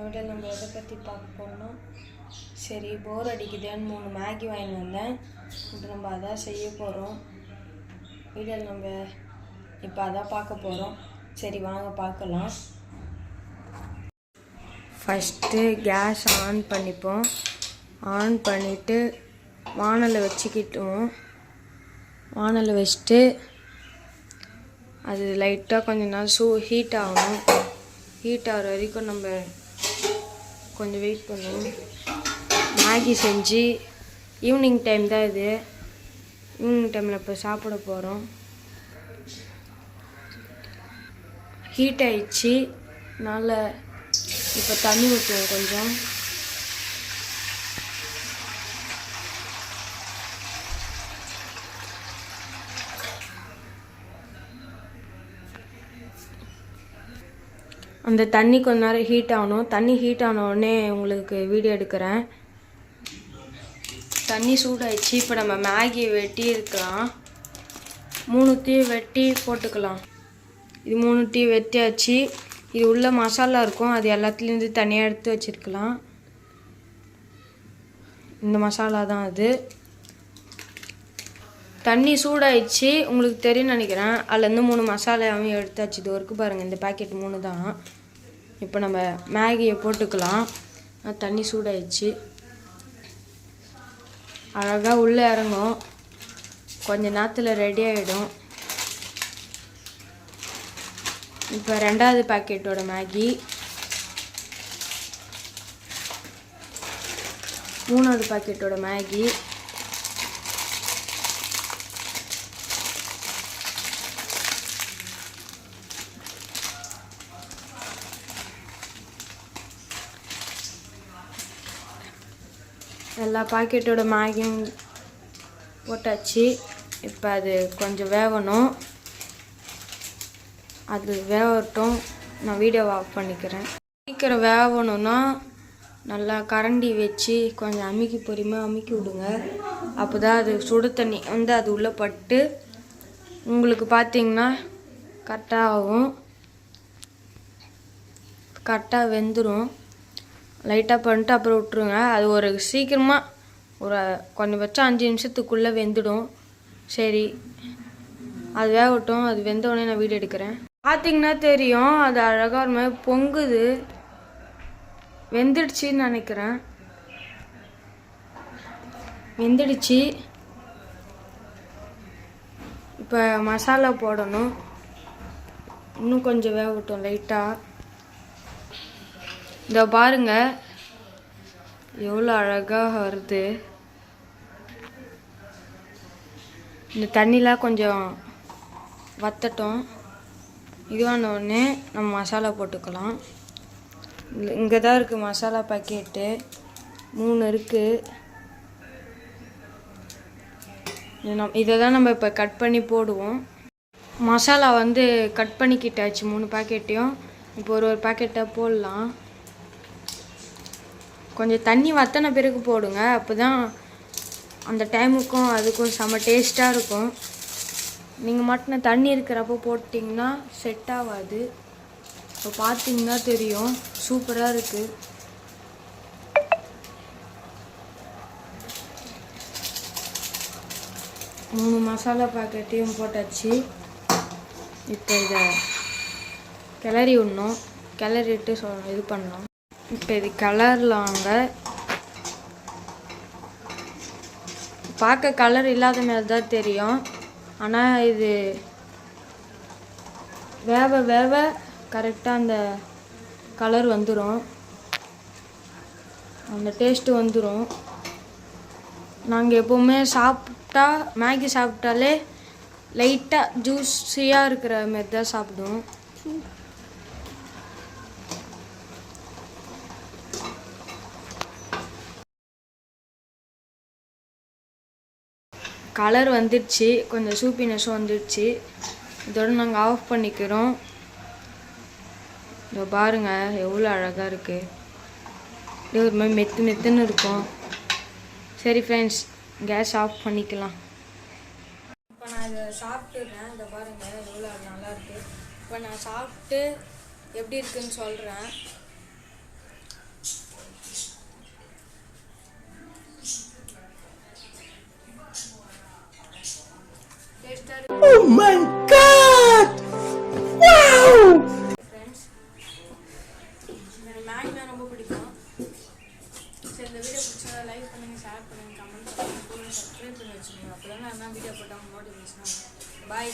வீடியோவில் நம்ம எதை பற்றி பார்க்க போனோம். சரி, போர் அடிக்குதுன்னு 3 மேகி வாங்கிட்டு வந்தேன். இப்போ நம்ம அதான் செய்ய போகிறோம். வீடியோவில் நம்ம இப்போ அதான் பார்க்க போகிறோம். சரி வாங்க பார்க்கலாம். ஃபஸ்ட்டு கேஸ் ஆன் பண்ணிப்போம். ஆன் பண்ணிவிட்டு வானலை வச்சுக்கிட்டோம். வானலை வச்சுட்டு அது லைட்டாக கொஞ்ச நேரம் ஹீட் ஆகணும். ஹீட் ஆகிற வரைக்கும் நம்ம கொஞ்சம் வெயிட் பண்ணுவோம். மேகி செஞ்சு ஈவினிங் டைம் தான் இது. ஈவினிங் டைமில் இப்போ சாப்பிட போகிறோம். ஹீட் ஆயிடுச்சு. நல்ல இப்போ தண்ணி ஊற்றுவோம் கொஞ்சம். அந்த தண்ணி கொஞ்ச நேரம் ஹீட் ஆகணும். தண்ணி ஹீட் ஆன உடனே உங்களுக்கு வீடியோ எடுக்கிறேன். தண்ணி சூடாயிடுச்சு. இப்போ நம்ம மேகி வெட்டி இருக்கலாம். 3 வெட்டி போட்டுக்கலாம். இது 3 வெட்டியாச்சு. இது உள்ள மசாலா இருக்கும். அது எல்லாத்துலேருந்து தனியாக எடுத்து வச்சுருக்கலாம். இந்த மசாலா தான் அது. தண்ணி சூடாயிடுச்சு. உங்களுக்கு தெரியும் நினைக்கிறேன். அதுலேருந்து 3 மசாலாவும் எடுத்தாச்சு. இது வரைக்கும் பாருங்கள், இந்த பேக்கெட் 3 தான். இப்போ நம்ம மேகியை போட்டுக்கலாம். தண்ணி சூடாயிடுச்சு. அழகாக உள்ளே இறங்கும். கொஞ்ச நேரத்தில் ரெடி ஆகிடும். இப்போ 2வது பேக்கெட்டோட மேகி, 3வது பேக்கெட்டோட மேகி, எல்லா பாக்கெட்டோட மேகியும் போட்டாச்சு. இப்போ அது கொஞ்சம் வேகணும். அது வேகட்டும். நான் வீடியோவை ஆஃப் பண்ணிக்கிறேன். சீக்கிரம் வேகணும்னா நல்லா கரண்டி வச்சு கொஞ்சம் பொறுமையாக அமுக்கி விடுங்க. அப்போ தான் அது சுடு தண்ணி வந்து அது உள்ளே பட்டு உங்களுக்கு பார்த்தீங்கன்னா கரெக்டாக ஆகும். கரெக்டாக வெந்துடும். லைட்டாக பண்ணிட்டு அப்புறம் விட்டுருங்க. அது ஒரு சீக்கிரமாக ஒரு கொஞ்சம் 5 நிமிஷத்துக்குள்ளே வெந்துடும். சரி, அது வேகட்டும். அது வெந்தோடனே நான் வீடியோ எடுக்கிறேன். பார்த்தீங்கன்னா தெரியும், அது அழகாக ஒரு மாதிரி பொங்குது. வெந்துடுச்சின்னு நினைக்கிறேன். வெந்துடுச்சு. இப்போ மசாலா போடணும். இன்னும் கொஞ்சம் வேகட்டும் லைட்டாக. இந்த பாருங்க எவ்வளோ அழகாக வருது. இந்த தண்ணிலாம் கொஞ்சம் வத்தட்டும். இதுவான உடனே நம்ம மசாலா போட்டுக்கலாம். இங்கே தான் இருக்குது மசாலா பாக்கெட்டு. 3 இருக்குது. இதை தான் நம்ம இப்போ கட் பண்ணி போடுவோம். மசாலா வந்து கட் பண்ணிக்கிட்டாச்சு 3 பாக்கெட்டையும். இப்போ ஒரு பாக்கெட்டாக போடலாம். கொஞ்சம் தண்ணி வற்றின பிறகு போடுங்க. அப்போ தான் அந்த டைமுக்கும் அதுக்கும் செம்ம டேஸ்ட்டாக இருக்கும். நீங்கள் மட்டும் தண்ணி இருக்கிறப்போ போட்டிங்கன்னா செட் ஆகாது. இப்போ பார்த்தீங்கன்னா தெரியும், சூப்பராக இருக்குது. மூணு மசாலா பாக்கெட்டையும் போட்டாச்சு. இப்போ இதை கிளறி விடணும். கிளறிட்டு இது பண்ணணும். இப்போ இது கலர்லாங்க. பார்க்க கலர் இல்லாத மாதிரி தான் தெரியும். ஆனால் இது வேவ வேவ கரெக்டாக அந்த கலர் வந்துடும். அந்த டேஸ்ட்டு வந்துடும். நாங்கள் எப்போவுமே சாப்பிட்டா மேகி சாப்பிட்டாலே லைட்டாக ஜூஸியாக இருக்கிற மாதிரி தான் சாப்பிடுவோம். கலர் வந்துடுச்சு. கொஞ்சம் சூப்பினஸும் வந்துடுச்சு. இதோட நாங்கள் ஆஃப் பண்ணிக்கிறோம். இதோ பாருங்கள் எவ்வளோ அழகாக இருக்குது. இது ஒரு மாதிரி மெத்துன்னு இருக்கும். சரி ஃப்ரெண்ட்ஸ், கேஸ் ஆஃப் பண்ணிக்கலாம். இப்போ நான் இதை சாப்பிட்டுறேன். இதை பாருங்கள் எவ்வளோ நல்லாயிருக்கு. இப்போ நான் சாப்பிட்டு எப்படி இருக்குன்னு சொல்கிறேன். Oh my God! Wow! Friends, எனக்கு மேகினா ரொம்ப பிடிக்கும். சரி, இந்த வீடியோ பிடிச்சா லைக் பண்ணுங்கள், ஷேர் பண்ணுங்கள், கமெண்ட் பண்ணுங்கள், சப்ஸ்கிரைப் பண்ணி வச்சுக்கோங்க. அப்போ தான் நான் என்ன வீடியோ போட்டால் நோட்டிஃபிகேஷன். பாய்.